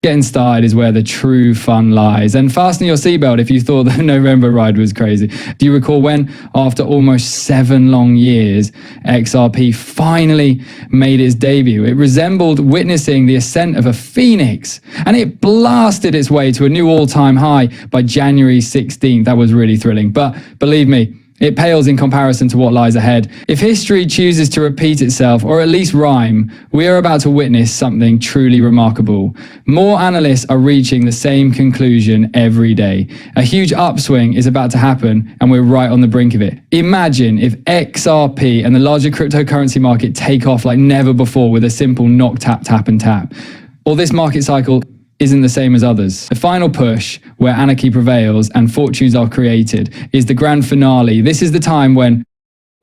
Getting started is where the true fun lies. And fasten your seatbelt if you thought the November ride was crazy. Do you recall when, after almost 7 long years, XRP finally made its debut? It resembled witnessing the ascent of a phoenix, and it blasted its way to a new all-time high by January 16th. That was really thrilling. But believe me, it pales in comparison to what lies ahead. If history chooses to repeat itself, or at least rhyme, we are about to witness something truly remarkable. More analysts are reaching the same conclusion every day. A huge upswing is about to happen, and we're right on the brink of it. Imagine if XRP and the larger cryptocurrency market take off like never before with a simple knock, tap, tap, and tap. Or this market cycle isn't the same as others. The final push, where anarchy prevails and fortunes are created, is the grand finale. This is the time when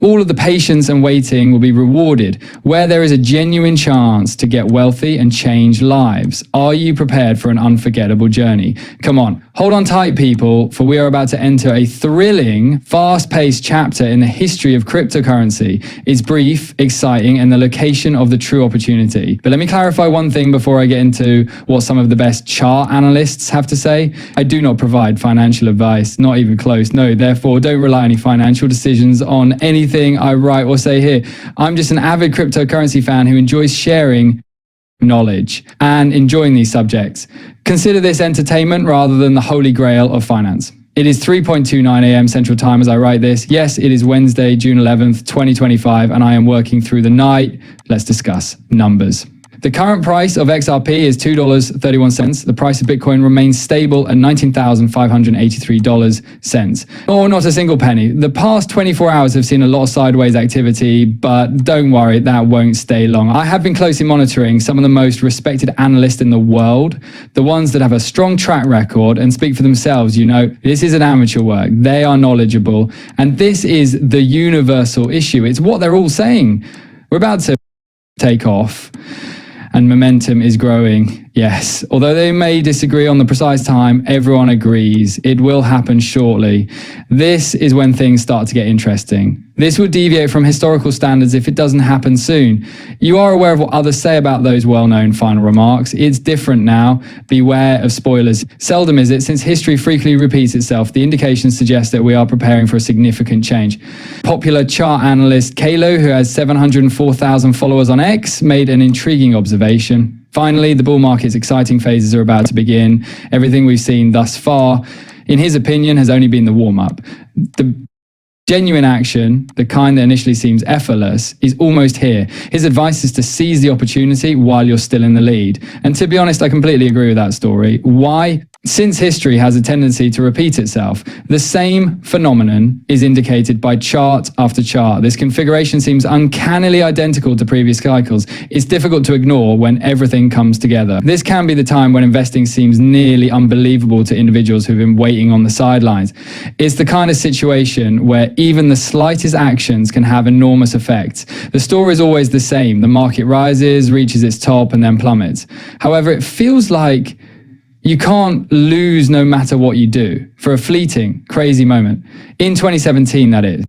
all of the patience and waiting will be rewarded, where there is a genuine chance to get wealthy and change lives. Are you prepared for an unforgettable journey? Come on, hold on tight, people, for we are about to enter a thrilling, fast-paced chapter in the history of cryptocurrency. It's brief, exciting, and the location of the true opportunity. But let me clarify one thing before I get into what some of the best chart analysts have to say. I do not provide financial advice, not even close. No, therefore, don't rely on any financial decisions on anything I write or say here. I'm just an avid cryptocurrency fan who enjoys sharing knowledge and enjoying these subjects. Consider this entertainment rather than the holy grail of finance. It is 3:29 a.m. Central Time as I write this. Yes, it is Wednesday, June 11th, 2025, and I am working through the night. Let's discuss numbers. The current price of XRP is $2.31. The price of Bitcoin remains stable at $19,583. Or not a single penny. The past 24 hours have seen a lot of sideways activity, but don't worry, that won't stay long. I have been closely monitoring some of the most respected analysts in the world, the ones that have a strong track record and speak for themselves. You know, this isn't amateur work. They are knowledgeable, and this is the universal issue. It's what they're all saying. We're about to take off, and momentum is growing. Yes, although they may disagree on the precise time, everyone agrees it will happen shortly. This is when things start to get interesting. This will deviate from historical standards if it doesn't happen soon. You are aware of what others say about those well-known final remarks. It's different now. Beware of spoilers. Seldom is it, since history frequently repeats itself. The indications suggest that we are preparing for a significant change. Popular chart analyst Kalo, who has 704,000 followers on X, made an intriguing observation. Finally, the bull market's exciting phases are about to begin. Everything we've seen thus far, in his opinion, has only been the warm-up. The genuine action, the kind that initially seems effortless, is almost here. His advice is to seize the opportunity while you're still in the lead. And to be honest, I completely agree with that story. Why? Since history has a tendency to repeat itself, the same phenomenon is indicated by chart after chart. This configuration seems uncannily identical to previous cycles. It's difficult to ignore when everything comes together. This can be the time when investing seems nearly unbelievable to individuals who've been waiting on the sidelines. It's the kind of situation where even the slightest actions can have enormous effects. The story is always the same. The market rises, reaches its top, and then plummets. However, it feels like you can't lose no matter what you do for a fleeting, crazy moment. In 2017, that is.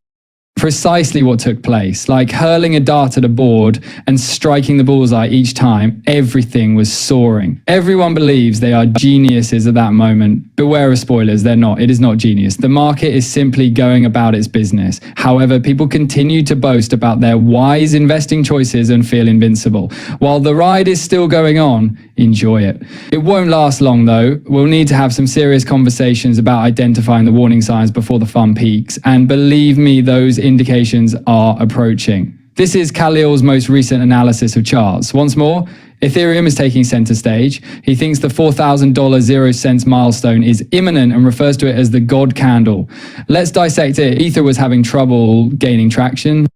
Precisely what took place, like hurling a dart at a board and striking the bullseye each time, everything was soaring. Everyone believes they are geniuses at that moment. Beware of spoilers, they're not. It is not genius. The market is simply going about its business. However, people continue to boast about their wise investing choices and feel invincible. While the ride is still going on, enjoy it. It won't last long though. We'll need to have some serious conversations about identifying the warning signs before the fun peaks. And believe me, those indications are approaching. This is Khalil's most recent analysis of charts. Once more, Ethereum is taking center stage. He thinks the $4,000 0 cents milestone is imminent and refers to it as the God candle. Let's dissect it. Ether was having trouble gaining traction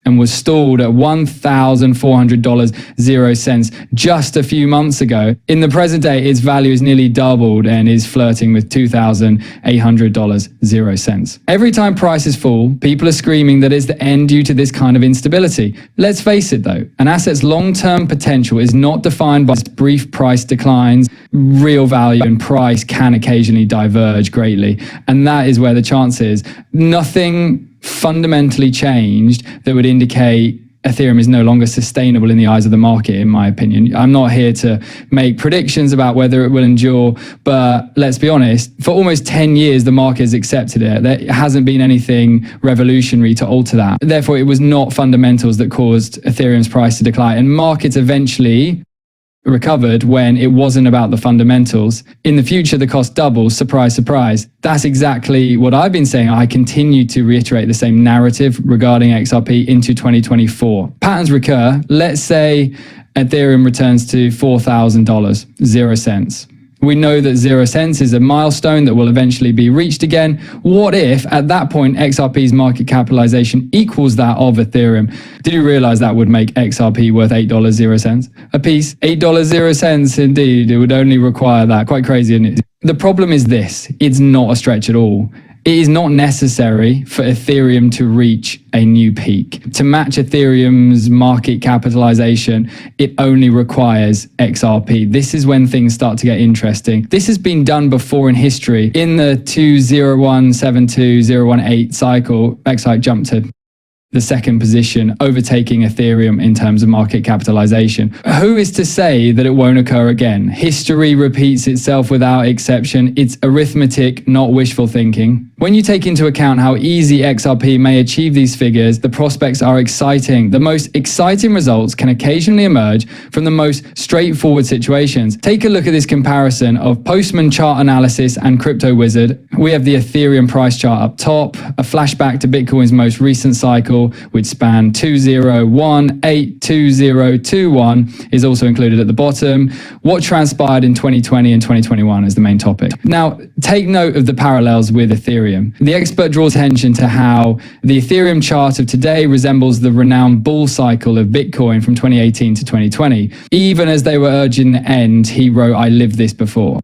and was stalled at $1,400 0 cents just a few months ago. In the present day, its value is nearly doubled and is flirting with $2,800 0 cents. Every time prices fall, people are screaming that it's the end due to this kind of instability. Let's face it though, an asset's long-term potential is not defined by brief price declines. Real value and price can occasionally diverge greatly, and that is where the chance is. Nothing fundamentally changed that would indicate Ethereum is no longer sustainable in the eyes of the market, in my opinion. I'm not here to make predictions about whether it will endure, but let's be honest, for almost 10 years, the market has accepted it. There hasn't been anything revolutionary to alter that. Therefore, it was not fundamentals that caused Ethereum's price to decline. And markets eventually recovered when it wasn't about the fundamentals. In the future, the cost doubles. Surprise, surprise. That's exactly what I've been saying. I continue to reiterate the same narrative regarding XRP into 2024. Patterns recur. Let's say Ethereum returns to $4,000, 0 cents. We know that 0 cents is a milestone that will eventually be reached again. What if at that point XRP's market capitalization equals that of Ethereum? Did you realize that would make XRP worth $8.00 a piece? $8.00 indeed. It would only require that. Quite crazy, isn't it? The problem is this: it's not a stretch at all. It is not necessary for Ethereum to reach a new peak. To match Ethereum's market capitalization, it only requires XRP. This is when things start to get interesting. This has been done before in history. In the 20172-018 cycle, XRP jumped to the second position, overtaking Ethereum in terms of market capitalization. Who is to say that it won't occur again? History repeats itself without exception. It's arithmetic, not wishful thinking. When you take into account how easy XRP may achieve these figures, the prospects are exciting. The most exciting results can occasionally emerge from the most straightforward situations. Take a look at this comparison of Postman chart analysis and Crypto Wizard. We have the Ethereum price chart up top, a flashback to Bitcoin's most recent cycle, which spanned 2018-2021, is also included at the bottom. What transpired in 2020 and 2021 is the main topic. Now, take note of the parallels with Ethereum. The expert draws attention to how the Ethereum chart of today resembles the renowned bull cycle of Bitcoin from 2018 to 2020. Even as they were urging the end, he wrote, "I lived this before."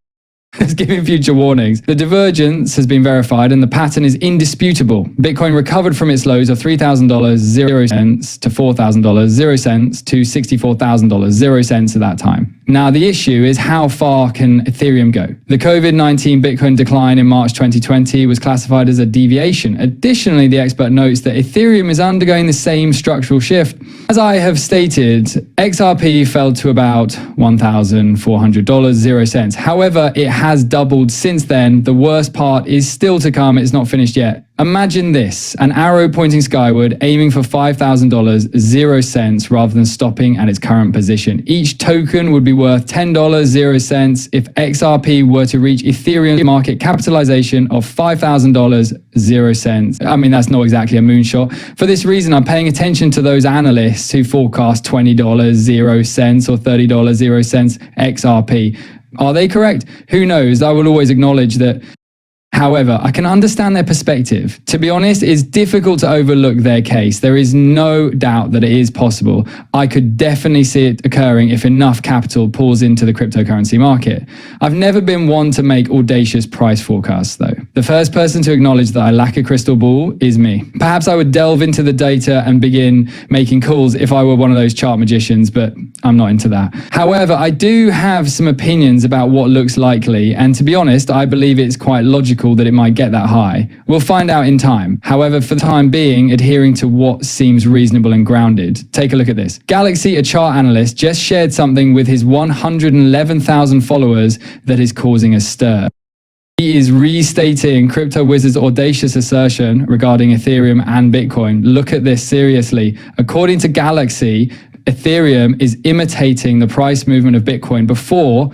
It's giving future warnings. The divergence has been verified and the pattern is indisputable. Bitcoin recovered from its lows of $3,000, 0 cents to $4,000, 0 cents to $64,000, 0 cents at that time. Now, the issue is how far can Ethereum go? The COVID-19 Bitcoin decline in March 2020 was classified as a deviation. Additionally, the expert notes that Ethereum is undergoing the same structural shift. As I have stated, XRP fell to about $1,400, 0 cents. However, it has doubled since then. The worst part is still to come. It's not finished yet. Imagine this, an arrow pointing skyward, aiming for $5,000, 0 cents, rather than stopping at its current position. Each token would be worth $10, 0 cents, if XRP were to reach Ethereum market capitalization of $5,000, 0 cents. I mean, that's not exactly a moonshot. For this reason, I'm paying attention to those analysts who forecast $20, 0 cents, or $30, 0 cents XRP. Are they correct? Who knows? I will always acknowledge that. However, I can understand their perspective. To be honest, it's difficult to overlook their case. There is no doubt that it is possible. I could definitely see it occurring if enough capital pours into the cryptocurrency market. I've never been one to make audacious price forecasts, though. The first person to acknowledge that I lack a crystal ball is me. Perhaps I would delve into the data and begin making calls if I were one of those chart magicians, but I'm not into that. However, I do have some opinions about what looks likely, and to be honest, I believe it's quite logical that it might get that high. We'll find out in time. However, for the time being, adhering to what seems reasonable and grounded. Take a look at this. Galaxy, a chart analyst, just shared something with his 111,000 followers that is causing a stir. He is restating Crypto Wizard's audacious assertion regarding Ethereum and Bitcoin. Look at this seriously. According to Galaxy, Ethereum is imitating the price movement of Bitcoin before